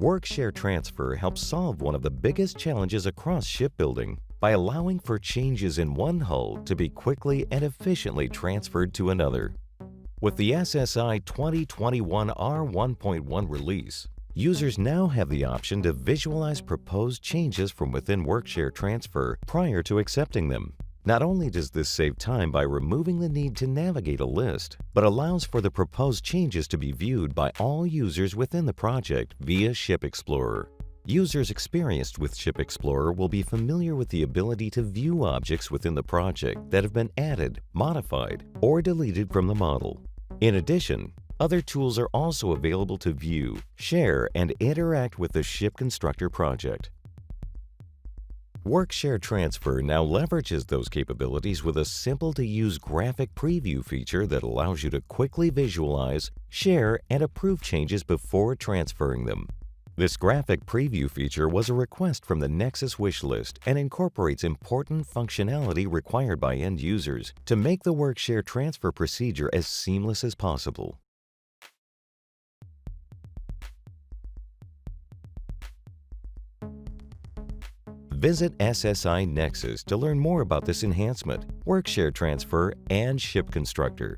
WorkShare Transfer helps solve one of the biggest challenges across shipbuilding by allowing for changes in one hull to be quickly and efficiently transferred to another. With the SSI 2021 R1.1 release, users now have the option to visualize proposed changes from within WorkShare Transfer prior to accepting them. Not only does this save time by removing the need to navigate a list, but allows for the proposed changes to be viewed by all users within the project via ShipExplorer. Users experienced with ShipExplorer will be familiar with the ability to view objects within the project that have been added, modified, or deleted from the model. In addition, other tools are also available to view, share, and interact with the ShipConstructor project. WorkShare Transfer now leverages those capabilities with a simple-to-use graphic preview feature that allows you to quickly visualize, share, and approve changes before transferring them. This graphic preview feature was a request from the Nexus Wishlist and incorporates important functionality required by end users to make the WorkShare transfer procedure as seamless as possible. Visit SSI Nexus to learn more about this enhancement, WorkShare Transfer, and ShipConstructor.